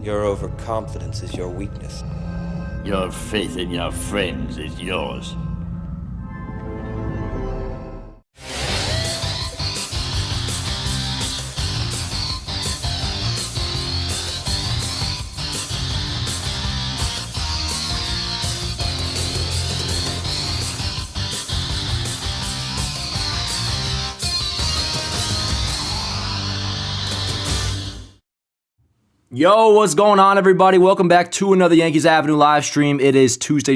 Your overconfidence is your weakness. Your faith in your friends is yours. Yo, what's going on, everybody? Welcome back to another Yankees Avenue live stream. It is Tuesday,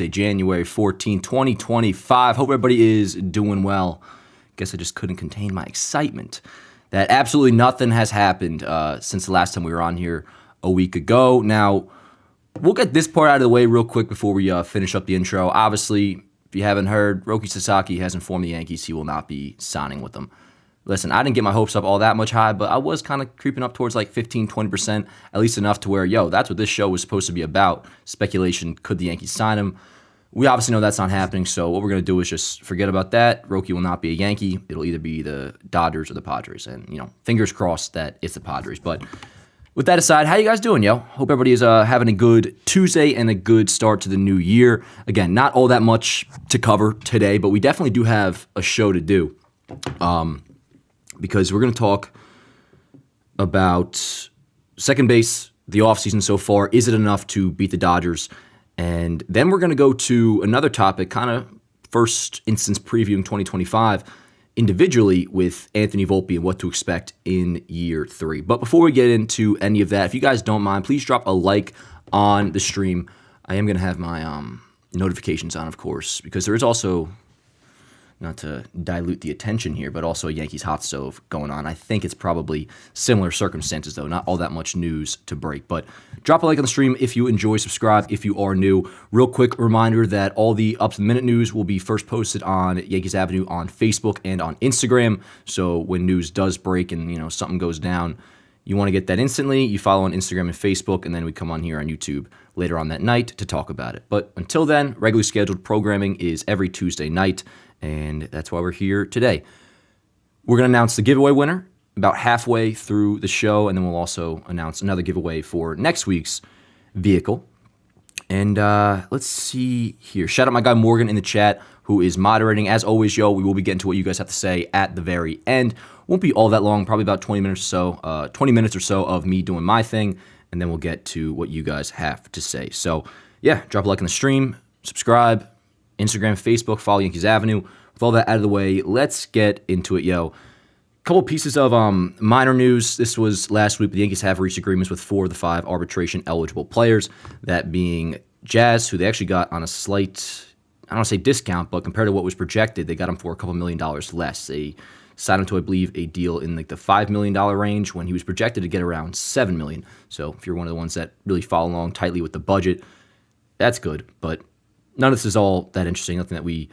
January 14, 2025. Hope everybody is doing well. Guess I just couldn't contain my excitement that absolutely nothing has happened since the last time we were on here a week ago. Now, we'll get this part out of the way real quick before we finish up the intro. Obviously, if you haven't heard, Roki Sasaki has informed the Yankees he will not be signing with them. Listen, I didn't get my hopes up all that much high, but I was kind of creeping up towards like 15, 20%, at least enough to where, that's what this show was supposed to be about. Speculation, could the Yankees sign him? We obviously know that's not happening, so what we're going to do is just forget about that. Roki will not be a Yankee. It'll either be the Dodgers or the Padres, and, fingers crossed that it's the Padres. But with that aside, how you guys doing, yo? Hope everybody is having a good Tuesday and a good start to the new year. Again, not all that much to cover today, but we definitely do have a show to do. Because we're going to talk about second base, the offseason so far. Is it enough to beat the Dodgers? And then we're going to go to another topic, kind of first instance previewing 2025 individually with Anthony Volpe and what to expect in year 3. But before we get into any of that, if you guys don't mind, please drop a like on the stream. I am going to have my notifications on, of course, because there is also, not to dilute the attention here, but also a Yankees hot stove going on. I think it's probably similar circumstances, though. Not all that much news to break. But drop a like on the stream if you enjoy. Subscribe if you are new. Real quick reminder that all the up-to-the-minute news will be first posted on Yankees Avenue on Facebook and on Instagram. So when news does break and something goes down, you want to get that instantly. You follow on Instagram and Facebook, and then we come on here on YouTube later on that night to talk about it. But until then, regularly scheduled programming is every Tuesday night. And that's why we're here today. We're going to announce the giveaway winner about halfway through the show, and then we'll also announce another giveaway for next week's vehicle. And let's see here. Shout out my guy Morgan in the chat, who is moderating. As always, we will be getting to what you guys have to say at the very end. Won't be all that long, probably about 20 minutes or so of me doing my thing, and then we'll get to what you guys have to say. So, drop a like on the stream, subscribe, Instagram, Facebook, follow Yankees Avenue. With all that out of the way, let's get into it, yo. Couple pieces of minor news. This was last week. The Yankees have reached agreements with 4 of the 5 arbitration-eligible players, that being Jazz, who they actually got on a slight, I don't want to say discount, but compared to what was projected, they got him for a couple $1 million less. They signed him to, I believe, a deal in like the $5 million range when he was projected to get around $7 million. So if you're one of the ones that really follow along tightly with the budget, that's good, but none of this is all that interesting, nothing that we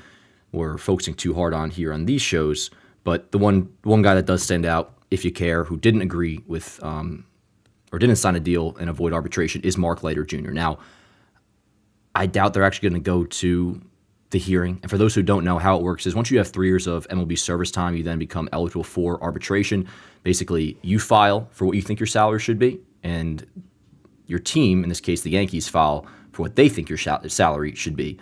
were focusing too hard on here on these shows. But the one guy that does stand out, if you care, who didn't agree with or didn't sign a deal and avoid arbitration is Mark Leiter Jr. Now, I doubt they're actually going to go to the hearing. And for those who don't know, how it works is once you have 3 years of MLB service time, you then become eligible for arbitration. Basically, you file for what you think your salary should be, and your team, in this case the Yankees, file for what they think your salary should be.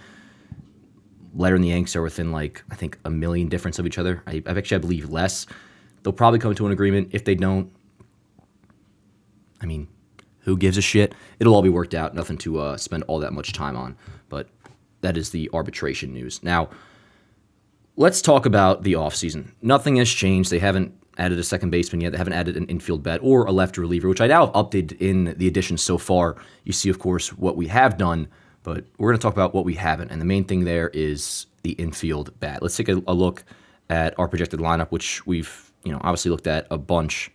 Leiter and the Yanks are within I think $1 million difference of each other. I believe less. They'll probably come to an agreement. If they don't, who gives a shit? It'll all be worked out. Nothing to spend all that much time on. But that is the arbitration news. Now, let's talk about the offseason. Nothing has changed. They haven't added a second baseman yet. They haven't added an infield bat or a left reliever, which I now have updated in the additions so far. You see, of course, what we have done, but we're going to talk about what we haven't. And the main thing there is the infield bat. Let's take a look at our projected lineup, which we've obviously looked at a bunch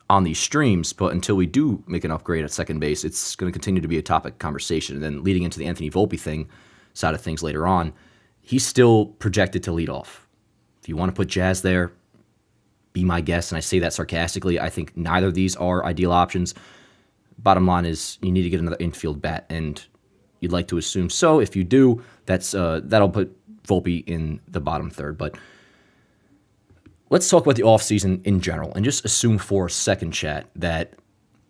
on these streams. But until we do make an upgrade at second base, it's going to continue to be a topic conversation. And then leading into the Anthony Volpe side of things later on, he's still projected to lead off. If you want to put Jazz there, be my guest, and I say that sarcastically. I think neither of these are ideal options. Bottom line is you need to get another infield bat, and you'd like to assume so. If you do, that'll put Volpe in the bottom third. But let's talk about the offseason in general and just assume for a second, chat, that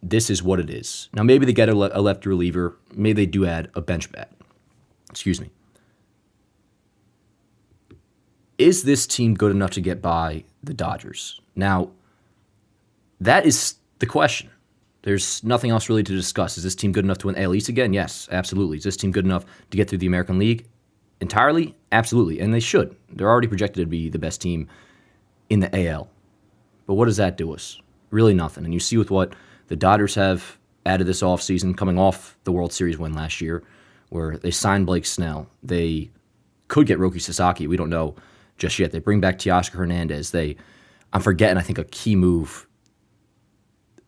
this is what it is. Now, maybe they get a lefty reliever. Maybe they do add a bench bat. Excuse me. Is this team good enough to get by the Dodgers? Now, that is the question. There's nothing else really to discuss. Is this team good enough to win AL East again? Yes, absolutely. Is this team good enough to get through the American League entirely? Absolutely. And they should. They're already projected to be the best team in the AL. But what does that do us? Really nothing. And you see with what the Dodgers have added this offseason, coming off the World Series win last year, where they signed Blake Snell. They could get Roki Sasaki. We don't know just yet. They bring back Teoscar Hernandez. I'm forgetting, I think, a key move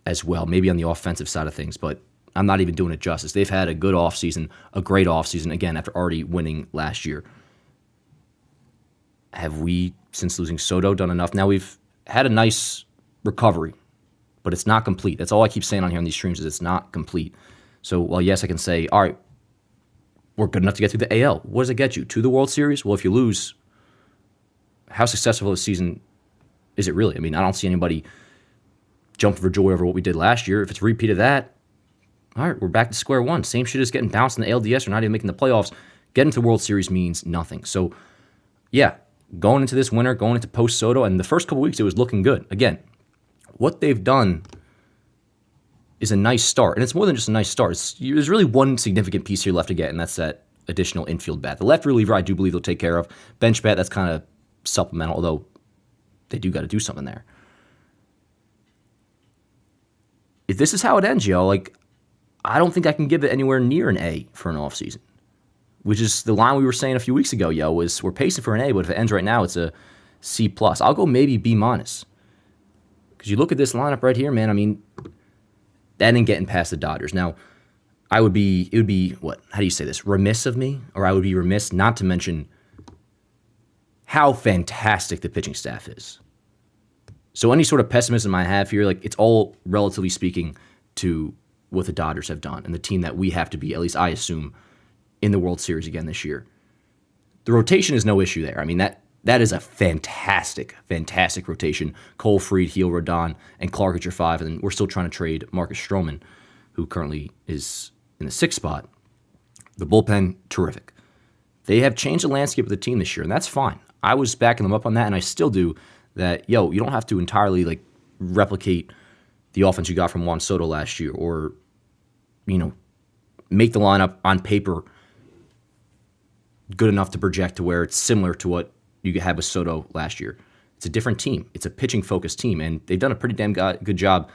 as well, maybe on the offensive side of things, but I'm not even doing it justice. They've had a good offseason, a great offseason, again, after already winning last year. Have we, since losing Soto, done enough? Now, we've had a nice recovery, but it's not complete. That's all I keep saying on here on these streams is it's not complete. So, while yes, I can say, all right, we're good enough to get through the AL. What does it get you? To the World Series? Well, if you lose, how successful of a season is it really? I mean, I don't see anybody jump for joy over what we did last year. If it's a repeat of that, all right, we're back to square one. Same shit as getting bounced in the ALDS or not even making the playoffs. Getting to the World Series means nothing. So, yeah, going into this winter, going into post-Soto, and the first couple weeks, it was looking good. Again, what they've done is a nice start. And it's more than just a nice start. There's really one significant piece here left to get, and that's that additional infield bat. The left reliever, I do believe they'll take care of. Bench bat, that's kind of supplemental, although they do got to do something there. If this is how it ends, yo, I don't think I can give it anywhere near an A for an offseason, which is the line we were saying a few weeks ago, yo, was we're pacing for an A, but if it ends right now, it's a C+. I'll go maybe B-. Because you look at this lineup right here, man, I mean, that ain't getting past the Dodgers. Now, it would be, what, how do you say this, remiss of me? Or I would be remiss not to mention how fantastic the pitching staff is. So any sort of pessimism I have here, it's all relatively speaking to what the Dodgers have done and the team that we have to be, at least I assume, in the World Series again this year. The rotation is no issue there. I mean, that is a fantastic, fantastic rotation. Cole, Fried, Heel, Rodon, and Clark at your 5, and we're still trying to trade Marcus Stroman, who currently is in the 6th spot. The bullpen, terrific. They have changed the landscape of the team this year, and that's fine. I was backing them up on that, and I still do, that, you don't have to entirely, replicate the offense you got from Juan Soto last year or, make the lineup on paper good enough to project to where it's similar to what you had with Soto last year. It's a different team. It's a pitching-focused team, and they've done a pretty damn good job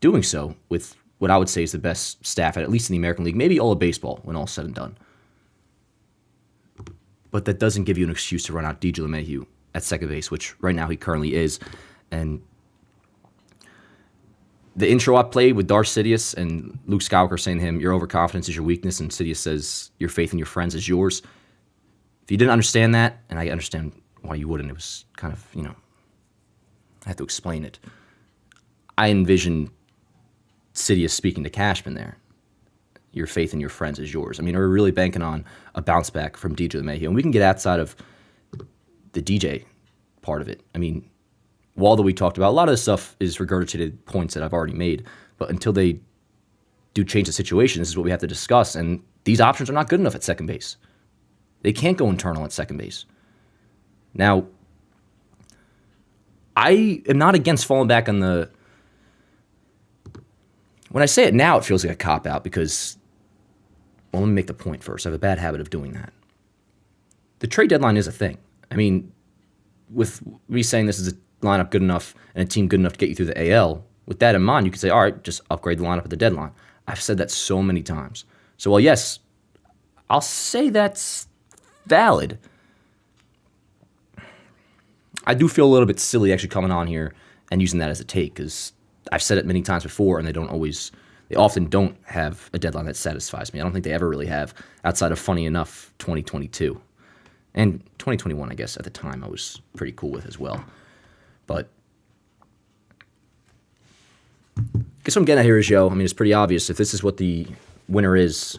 doing so with what I would say is the best staff, at least in the American League, maybe all of baseball when all's said and done. But that doesn't give you an excuse to run out DJ LeMahieu at second base, which right now he currently is. And the intro I played with Darth Sidious and Luke Skywalker saying to him, your overconfidence is your weakness, and Sidious says, your faith in your friends is yours. If you didn't understand that, and I understand why you wouldn't, it was kind of, I have to explain it. I envision Sidious speaking to Cashman there. Your faith in your friends is yours. I mean, we're really banking on a bounce back from DJ LeMahieu, and we can get outside of the DJ part of it. I mean, Waldo we talked about, a lot of this stuff is regurgitated points that I've already made, but until they do change the situation, this is what we have to discuss, and these options are not good enough at second base. They can't go internal at second base. Now, I am not against falling back on the... When I say it now, it feels like a cop-out because... Well, let me make the point first. I have a bad habit of doing that. The trade deadline is a thing. I mean, with me saying this is a lineup good enough and a team good enough to get you through the AL, with that in mind, you could say, all right, just upgrade the lineup at the deadline. I've said that so many times. So, well, yes, I'll say that's valid. I do feel a little bit silly actually coming on here and using that as a take because I've said it many times before and they often don't have a deadline that satisfies me. I don't think they ever really have outside of, funny enough, 2022. And 2021, I guess, at the time, I was pretty cool with as well. But I guess what I'm getting at here is, I mean, it's pretty obvious. If this is what the winner is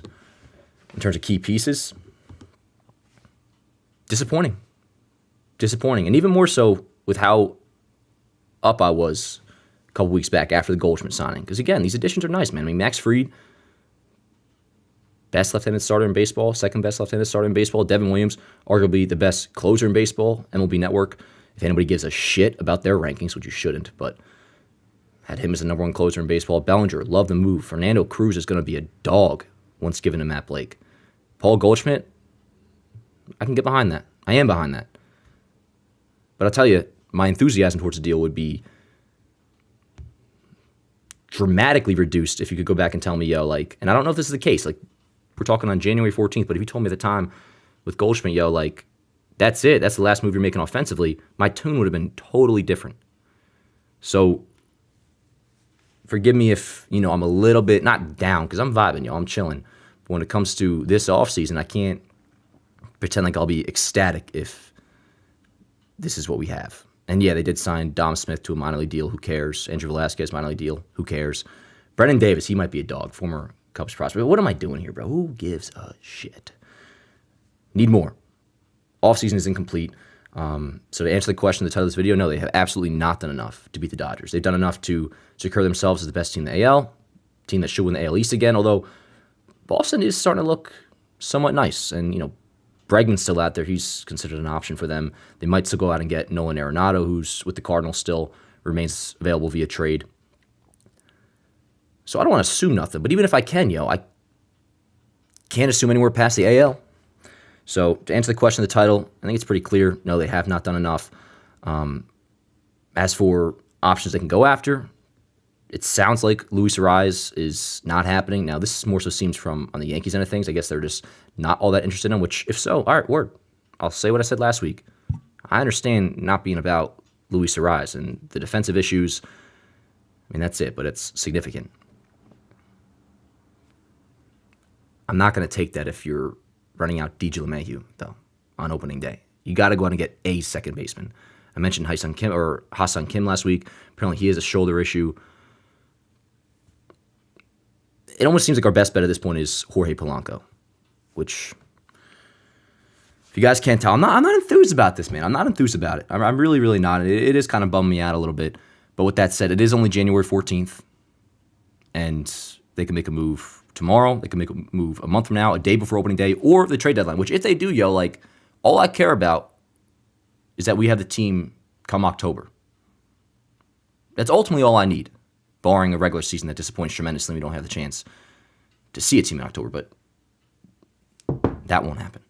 in terms of key pieces, disappointing. And even more so with how up I was a couple weeks back after the Goldschmidt signing. Because, again, these additions are nice, man. I mean, Max Fried, best left-handed starter in baseball, second best left-handed starter in baseball. Devin Williams, arguably the best closer in baseball. MLB Network, if anybody gives a shit about their rankings, which you shouldn't, but had him as the number one closer in baseball. Bellinger, love the move. Fernando Cruz is going to be a dog once given to Matt Blake. Paul Goldschmidt, I can get behind that. I am behind that. But I'll tell you, my enthusiasm towards the deal would be dramatically reduced if you could go back and tell me, yo, like, and I don't know if this is the case, like, we're talking on January 14th, but if you told me at the time with Goldschmidt, yo, like, that's it, that's the last move you're making offensively, my tune would have been totally different. So, forgive me if, I'm a little bit, not down, because I'm vibing, I'm chilling. But when it comes to this offseason, I can't pretend like I'll be ecstatic if this is what we have. And yeah, they did sign Dom Smith to a minor league deal. Who cares? Andrew Velazquez, minor league deal. Who cares? Brennan Davis, he might be a dog, former Cubs prospect. What am I doing here, bro? Who gives a shit? Need more. Offseason is incomplete. So to answer the question, the title of this video, no, they have absolutely not done enough to beat the Dodgers. They've done enough to secure themselves as the best team in the AL, team that should win the AL East again, although Boston is starting to look somewhat nice. And, Bregman's still out there. He's considered an option for them. They might still go out and get Nolan Arenado, who's with the Cardinals still, remains available via trade. So I don't want to assume nothing, but even if I can, I can't assume anywhere past the AL. So to answer the question of the title, I think it's pretty clear. No, they have not done enough. As for options they can go after, it sounds like Luis Ariz is not happening. Now, this more so seems from on the Yankees end of things. I guess they're just not all that interested in, which, if so, all right, word. I'll say what I said last week. I understand not being about Luis Ariz and the defensive issues. I mean, that's it, but it's significant. I'm not going to take that if you're running out DJ LeMahieu, though, on opening day. You got to go out and get a second baseman. I mentioned Ha-Seong Kim last week. Apparently, he has a shoulder issue. It almost seems like our best bet at this point is Jorge Polanco, which, if you guys can't tell, I'm not enthused about this, man. I'm not enthused about it. I'm really, really not. It is kind of bumming me out a little bit. But with that said, it is only January 14th, and they can make a move tomorrow. They can make a move a month from now, a day before opening day, or the trade deadline, which if they do, all I care about is that we have the team come October. That's ultimately all I need, barring a regular season that disappoints tremendously. We don't have the chance to see a team in October, but that won't happen.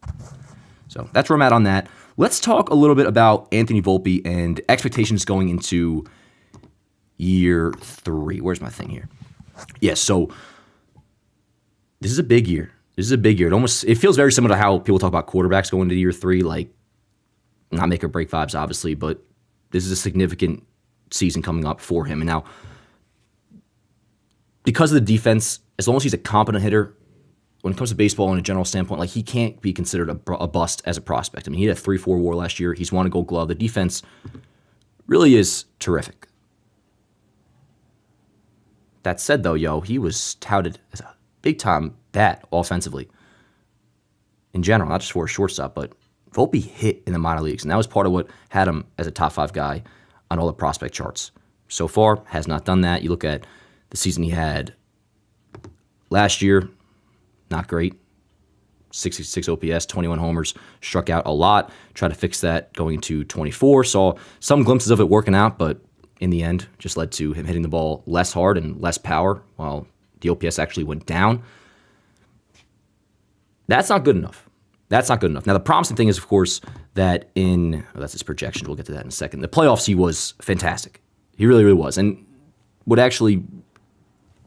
So that's where I'm at on that. Let's talk a little bit about Anthony Volpe and expectations going into year 3. Where's my thing here? Yeah, so this is a big year. It feels very similar to how people talk about quarterbacks going into year 3, like not make or break vibes, obviously, but this is a significant season coming up for him. And now, because of the defense, as long as he's a competent hitter, when it comes to baseball in a general standpoint, like he can't be considered a bust as a prospect. I mean, he had a 3-4 WAR last year. He's won a Gold Glove. The defense really is terrific. That said, though, he was touted as a big-time bat offensively in general, not just for a shortstop, but Volpe hit in the minor leagues, and that was part of what had him as a top 5 guy on all the prospect charts. So far, has not done that. You look at the season he had last year, not great. 66 OPS, 21 homers, struck out a lot. Tried to fix that going into 24. Saw some glimpses of it working out, but in the end, just led to him hitting the ball less hard and less power, while the OPS actually went down. That's not good enough. Now, the promising thing is, of course, that that's his projection. We'll get to that in a second. The playoffs, he was fantastic. He really, really was. And what actually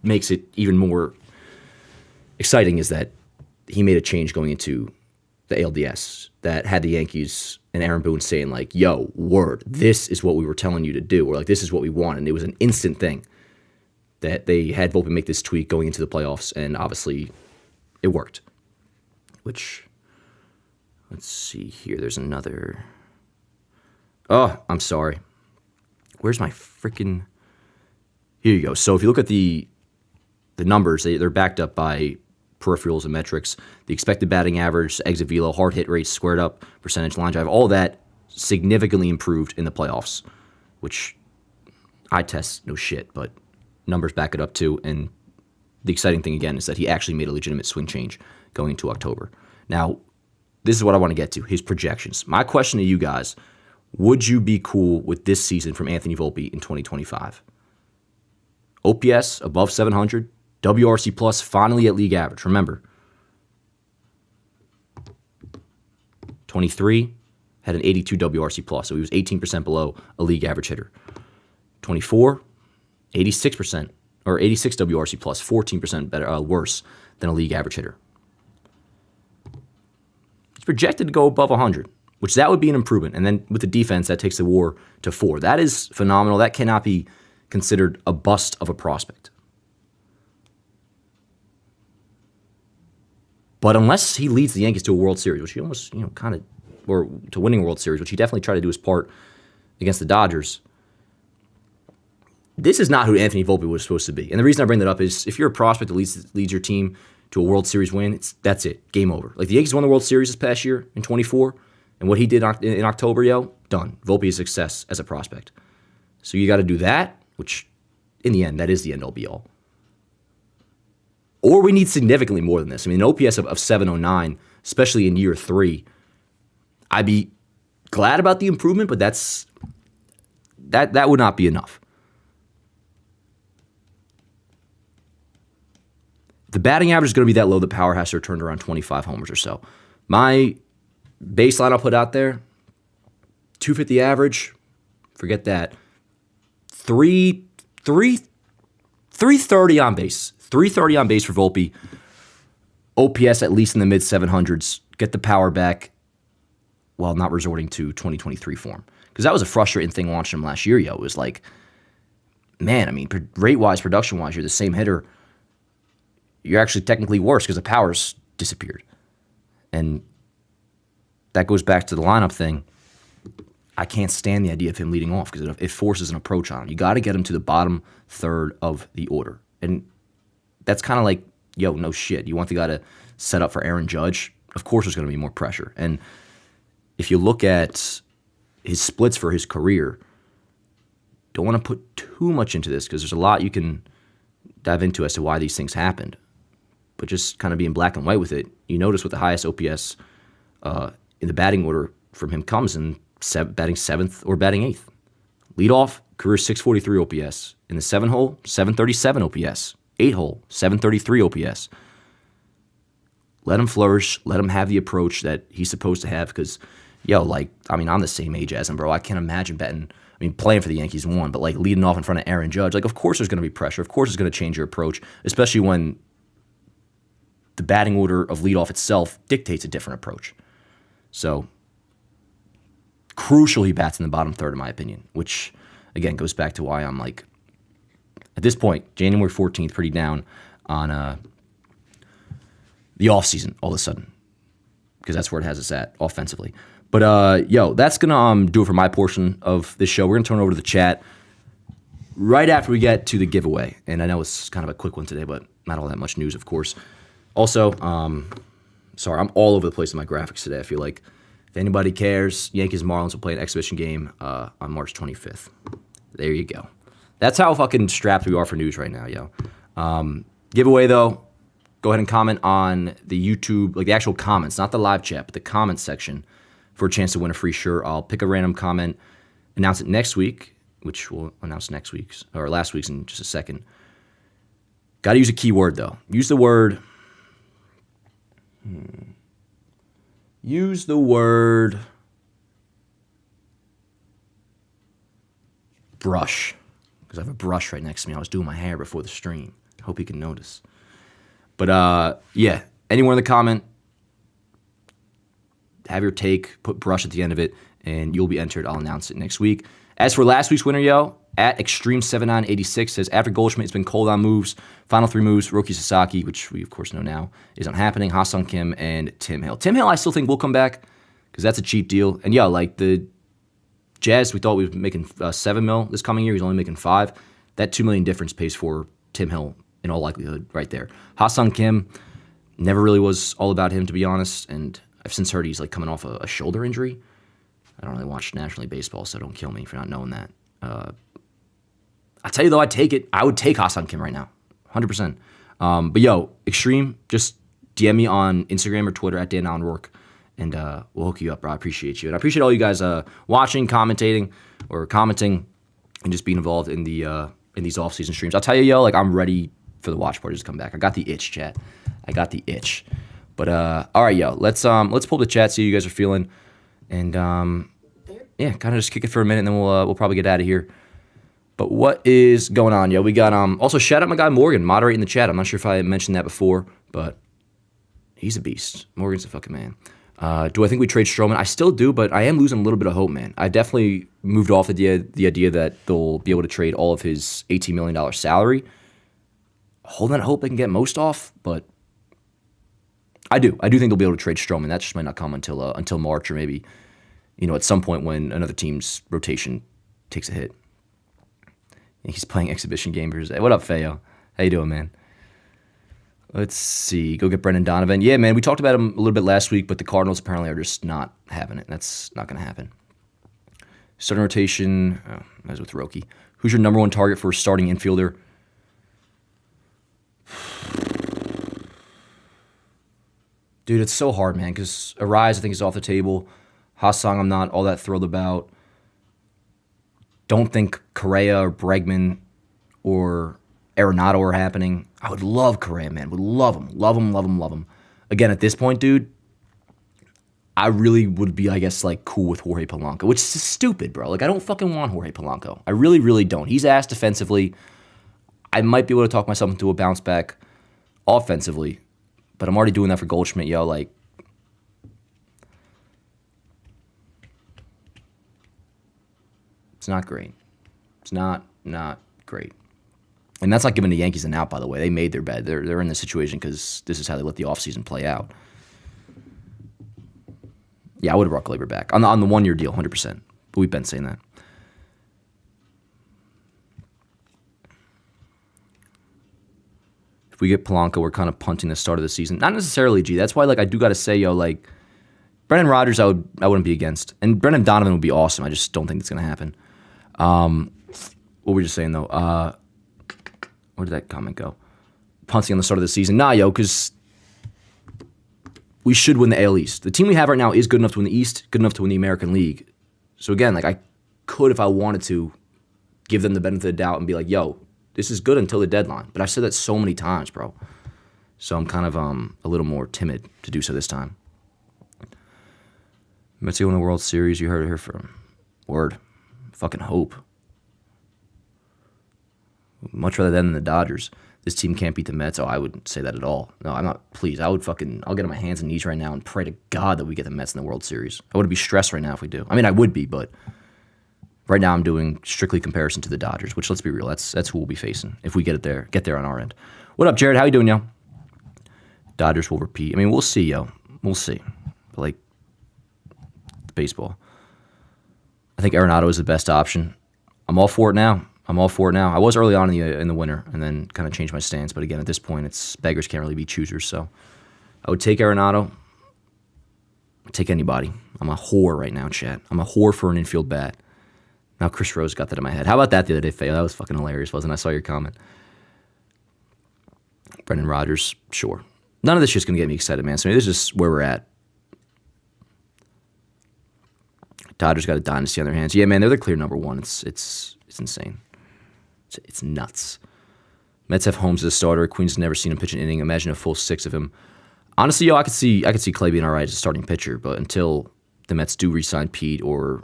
makes it even more exciting is that he made a change going into the ALDS that had the Yankees and Aaron Boone saying, like, yo, word, this is what we were telling you to do, or like, this is what we want. And it was an instant thing that they had Volpe make this tweak going into the playoffs, and obviously it worked. Which, let's see here. There's another. Oh, I'm sorry. Where's my freaking. Here you go. So if you look at the numbers, they're backed up by peripherals and metrics. The expected batting average, exit velo, hard hit rates, squared up, percentage, line drive, all that significantly improved in the playoffs, which eye test, no shit, but numbers back it up too. And the exciting thing again is that he actually made a legitimate swing change going into October. Now, this is what I want to get to, his projections. My question to you guys, would you be cool with this season from Anthony Volpe in 2025? OPS above 700, WRC plus finally at league average. Remember, 23 had an 82 WRC plus, so he was 18% below a league average hitter. 24, 86%, or 86 WRC plus, 14% better, worse than a league average hitter. He's projected to go above 100, which that would be an improvement. And then with the defense, that takes the WAR to 4. That is phenomenal. That cannot be considered a bust of a prospect. But unless he leads the Yankees to a World Series, which he almost, kind of, or to winning a World Series, which he definitely tried to do his part against the Dodgers, this is not who Anthony Volpe was supposed to be. And the reason I bring that up is if you're a prospect that leads your team to a World Series win, that's it. Game over. Like the Yankees won the World Series this past year in 24, and what he did in October, done. Volpe is success as a prospect. So you got to do that, which in the end, that is the end-all be-all. Or we need significantly more than this. I mean, an OPS of 709, especially in year 3, I'd be glad about the improvement, but that would not be enough. The batting average is going to be that low, the power has to return to around 25 homers or so. My baseline I'll put out there, 250 average, forget that. 330 on base. 330 on base for Volpe. OPS at least in the mid-700s. Get the power back while not resorting to 2023 form. Because that was a frustrating thing watching him last year, It was like, man, I mean, rate-wise, production-wise, you're the same hitter. You're actually technically worse because the power's disappeared. And that goes back to the lineup thing. I can't stand the idea of him leading off because it forces an approach on him. You got to get him to the bottom third of the order. And that's kind of like, no shit. You want the guy to set up for Aaron Judge? Of course there's going to be more pressure. And if you look at his splits for his career, don't want to put too much into this because there's a lot you can dive into as to why these things happened. But just kind of being black and white with it, you notice what the highest OPS in the batting order from him comes in batting 7th or batting 8th. Leadoff, career 643 OPS. In the 7-hole, 737 OPS. 8-hole, 733 OPS. Let him flourish. Let him have the approach that he's supposed to have because, I'm the same age as him, bro. I can't imagine playing for the Yankees leading off in front of Aaron Judge. Of course there's going to be pressure. Of course it's going to change your approach, especially when the batting order of leadoff itself dictates a different approach. So, crucial he bats in the bottom third, in my opinion, which, again, goes back to why I'm at this point, January 14th, pretty down on the offseason all of a sudden, because that's where it has us at offensively. But, that's going to do it for my portion of this show. We're going to turn it over to the chat right after we get to the giveaway. And I know it's kind of a quick one today, but not all that much news, of course. Also, sorry, I'm all over the place in my graphics today. I feel like if anybody cares, Yankees Marlins will play an exhibition game on March 25th. There you go. That's how fucking strapped we are for news right now, Giveaway, though, go ahead and comment on the YouTube, the actual comments, not the live chat, but the comments section for a chance to win a free shirt. I'll pick a random comment, announce it next week, which we'll announce last week's in just a second. Got to use a keyword, though. Use the word... Use the word brush, because I have a brush right next to me. I was doing my hair before the stream. Hope you can notice. But anyone in the comment, have your take, put brush at the end of it, and you'll be entered. I'll announce it next week. As for last week's winner, at Extreme7986 says, after Goldschmidt, it's been cold on moves. Final 3 moves, Roki Sasaki, which we of course know now, is not happening. Ha-Sung Kim and Tim Hill. Tim Hill, I still think will come back because that's a cheap deal. And the Jazz, we thought we were making $7 million this coming year. He's only making $5 million. That $2 million difference pays for Tim Hill in all likelihood right there. Ha-Sung Kim, never really was all about him, to be honest. And I've since heard he's coming off a shoulder injury. I don't really watch National League Baseball, so don't kill me for not knowing that. tell you though, I'd take it. I would take Ha-Seong Kim right now, 100%. But yo, Extreme, just DM me on Instagram or Twitter at Dan Allen Rourke, and we'll hook you up, bro. I appreciate you. And I appreciate all you guys watching, commenting, and just being involved in these off-season streams. I'll tell you, yo, like I'm ready for the watch parties to come back. I got the itch, chat. I got the itch. But all right, yo, let's pull the chat, see how you guys are feeling, and yeah, kind of just kick it for a minute, and then we'll probably get out of here. But what is going on, yo? We got also shout out my guy Morgan moderating the chat. I'm not sure if I mentioned that before, but he's a beast. Morgan's a fucking man. Do I think we trade Stroman? I still do, but I am losing a little bit of hope, man. I definitely moved off the idea that they'll be able to trade all of his $18 million salary. Holding out hope they can get most off, but I do think they'll be able to trade Stroman. That just might not come until March, or maybe at some point when another team's rotation takes a hit. He's playing exhibition gamers. Hey, what up, Feo? How you doing, man? Let's see. Go get Brendan Donovan. Yeah, man, we talked about him a little bit last week, but the Cardinals apparently are just not having it. That's not going to happen. Starting rotation, as with Roki. Who's your number one target for a starting infielder? Dude, it's so hard, man, because Arise, I think, is off the table. Ha-Seong, I'm not all that thrilled about. Don't think Correa or Bregman or Arenado are happening. I would love Correa, man. Would love him. Love him, love him, love him. Again, at this point, dude, I really would be, I guess, like, cool with Jorge Polanco, which is stupid, bro. Like, I don't fucking want Jorge Polanco. I really, really don't. He's ass defensively. I might be able to talk myself into a bounce back offensively, but I'm already doing that for Goldschmidt, yo. Like, it's not great. It's not great. And that's not giving the Yankees an out, by the way. They made their bed. They're in this situation because this is how they let the offseason play out. Yeah, I would have brought Glaber back. On the one-year deal, 100%. But we've been saying that. If we get Polanco, we're kind of punting the start of the season. Not necessarily, G. That's why, like, I do got to say, yo, like, Brendan Rodgers, I wouldn't be against. And Brendan Donovan would be awesome. I just don't think it's going to happen. What were we just saying, though? Where did that comment go? Punting on the start of the season. Nah, yo, because we should win the AL East. The team we have right now is good enough to win the East, good enough to win the American League. So, again, like, I could, if I wanted to, give them the benefit of the doubt and be like, yo, this is good until the deadline. But I've said that so many times, bro. So I'm kind of a little more timid to do so this time. Mets win the World Series. You heard it here from Word. Fucking hope. Much rather than the Dodgers. This team can't beat the Mets. Oh, I wouldn't say that at all. No, I'm not. Please, I'll get on my hands and knees right now and pray to God that we get the Mets in the World Series. I wouldn't be stressed right now if we do. I mean, I would be, but right now I'm doing strictly comparison to the Dodgers, which, let's be real, that's who we'll be facing if we get there on our end. What up, Jared? How you doing, yo? Dodgers will repeat. I mean, we'll see, yo. We'll see. But, like, baseball. I think Arenado is the best option. I'm all for it now. I was early on in the winter and then kind of changed my stance. But again, at this point, it's beggars can't really be choosers. So I would take Arenado. I'd take anybody. I'm a whore right now, chat. I'm a whore for an infield bat. Now Chris Rose got that in my head. How about that the other day, Faye? That was fucking hilarious, wasn't it? I saw your comment. Brendan Rodgers, sure. None of this shit's going to get me excited, man. So maybe this is just where we're at. Dodgers got a dynasty on their hands. Yeah, man, they're the clear number one. It's insane. It's nuts. Mets have Holmes as a starter. Queen's never seen him pitch an inning. Imagine a full 6 of him. Honestly, yo, I could see Clay being all right as a starting pitcher, but until the Mets do re-sign Pete or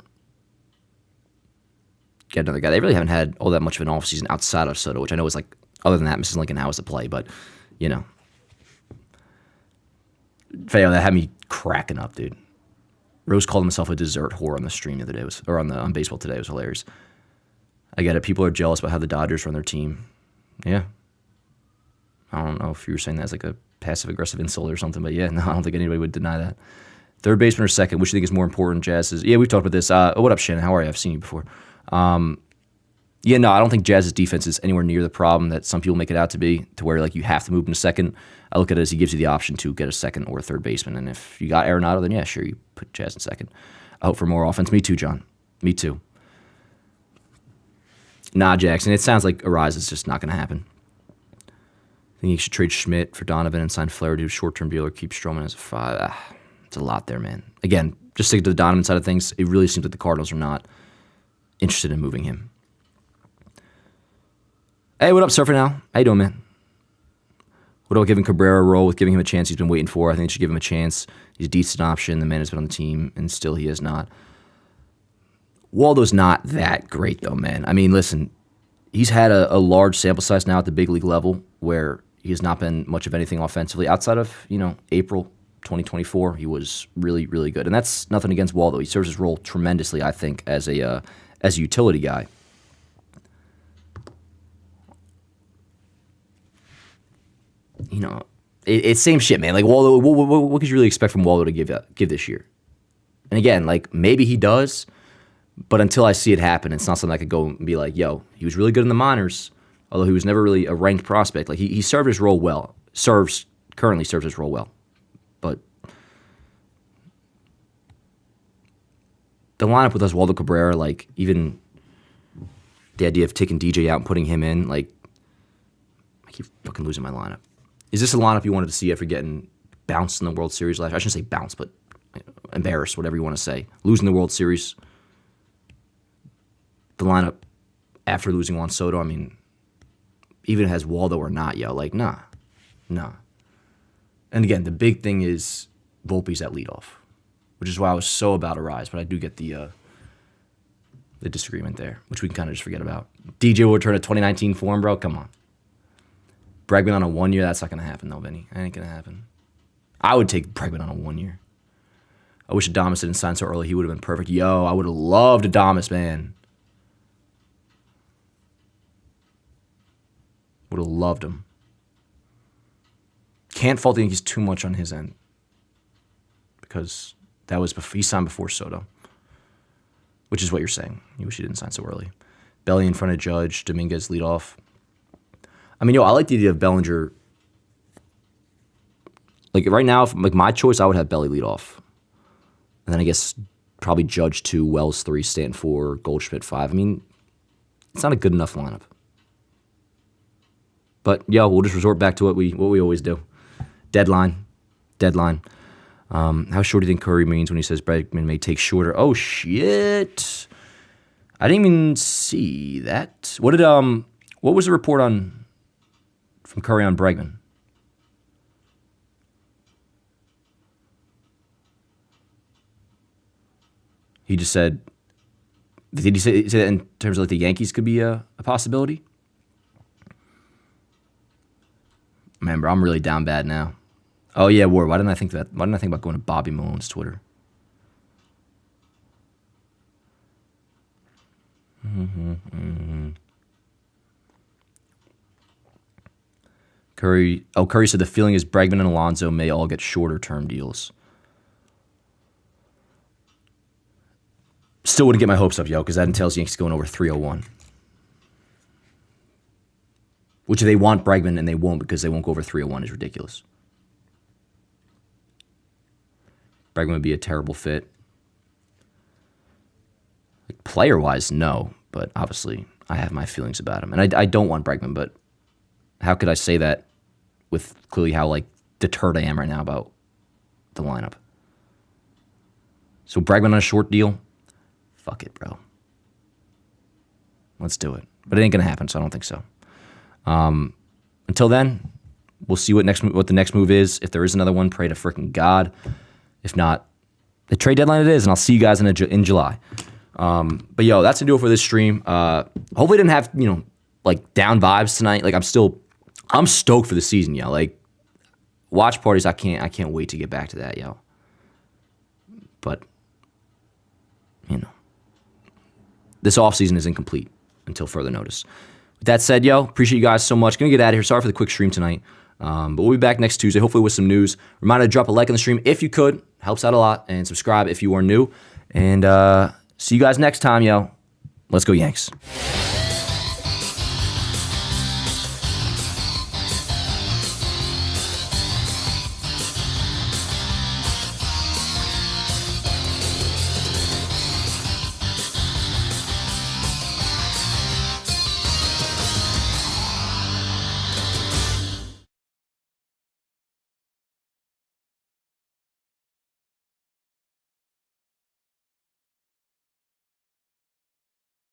get another guy, they really haven't had all that much of an offseason outside of Soto, which I know is like, other than that, Mrs. Lincoln Howe is the play, but, you know. Feo, that had me cracking up, dude. Rose called himself a dessert whore on the stream the other day, on baseball today. It was hilarious. I get it. People are jealous about how the Dodgers run their team. Yeah. I don't know if you were saying that as like a passive-aggressive insult or something, but yeah, no, I don't think anybody would deny that. Third baseman or second, which do you think is more important, Jazz? Yeah, we've talked about this. What up, Shannon? How are you? I've seen you before. Yeah, no, I don't think Jazz's defense is anywhere near the problem that some people make it out to be, to where like you have to move him to second. I look at it as he gives you the option to get a second or a third baseman, and if you got Arenado, then yeah, sure, you put Jazz in second. I hope for more offense. Me too, John. Me too. Nah, Jackson. It sounds like Arise is just not going to happen. I think you should trade Schmidt for Donovan and sign Flair to a short-term deal or keep Stroman as a 5. It's a lot there, man. Again, just sticking to the Donovan side of things, it really seems like the Cardinals are not interested in moving him. Hey, what up, Surfer Now? How you doing, man? What about giving Cabrera a role with giving him a chance he's been waiting for? I think you should give him a chance. He's a decent option. The man has been on the team, and still he has not. Waldo's not that great, though, man. I mean, listen, he's had a large sample size now at the big league level where he has not been much of anything offensively. Outside of, April 2024, he was really, really good. And that's nothing against Waldo. He serves his role tremendously, I think, as a utility guy. It's same shit, man. Like, Waldo, what could you really expect from Waldo to give this year? And again, like, maybe he does, but until I see it happen, it's not something I could go and be like, yo, he was really good in the minors, although he was never really a ranked prospect. Like, he served his role well. Currently serves his role well. But the lineup with Oswaldo Cabrera, like, even the idea of taking DJ out and putting him in, like, I keep fucking losing my lineup. Is this a lineup you wanted to see after getting bounced in the World Series last year? I shouldn't say bounced, but embarrassed, whatever you want to say. Losing the World Series. The lineup after losing Juan Soto, I mean, even if it has Waldo or not, yo, like, nah. And again, the big thing is Volpe's at leadoff, which is why I was so about Arise, but I do get the disagreement there, which we can kind of just forget about. DJ will return to 2019 form, bro. Come on. Bregman on a 1 year, that's not going to happen, though, Vinny. That ain't going to happen. I would take Bregman on a 1 year. I wish Adames didn't sign so early. He would have been perfect. Yo, I would have loved Adames, man. Would have loved him. Can't fault the Yankees too much on his end because that was before, he signed before Soto, which is what you're saying. You wish he didn't sign so early. Belly in front of Judge, Dominguez lead off. I mean, I like the idea of Bellinger. Like, right now, like, my choice, I would have Belly lead off. And then I guess probably Judge 2, Wells 3, Stanton 4, Goldschmidt 5. I mean, it's not a good enough lineup. But, we'll just resort back to what we always do. Deadline. How short do you think Curry means when he says Bregman may take shorter? Oh, shit. I didn't even see that. What was the report from Curry on Bregman? He just said, did he say that in terms of like the Yankees could be a possibility? Man, bro, I'm really down bad now. Oh yeah, Ward. Why didn't I think about going to Bobby Malone's Twitter? Curry said the feeling is Bregman and Alonso may all get shorter term deals. Still wouldn't get my hopes up, because that entails Yankees going over 301. Which they want Bregman and they won't because they won't go over 301 is ridiculous. Bregman would be a terrible fit. Like, player-wise, no, but obviously I have my feelings about him. And I don't want Bregman, but how could I say that with clearly how, like, deterred I am right now about the lineup? So Bregman on a short deal? Fuck it, bro. Let's do it. But it ain't going to happen, so I don't think so. Until then, we'll see what the next move is. If there is another one, pray to freaking God. If not, the trade deadline it is, and I'll see you guys in July. But that's the deal for this stream. Hopefully, I didn't have like down vibes tonight. Like, I'm stoked for the season, yo. Like, watch parties, I can't wait to get back to that, yo. But this offseason is incomplete until further notice. With that said, appreciate you guys so much. Gonna get out of here. Sorry for the quick stream tonight. But we'll be back next Tuesday, hopefully with some news. Reminder to drop a like on the stream if you could. Helps out a lot. And subscribe if you are new. And see you guys next time, Let's go Yanks.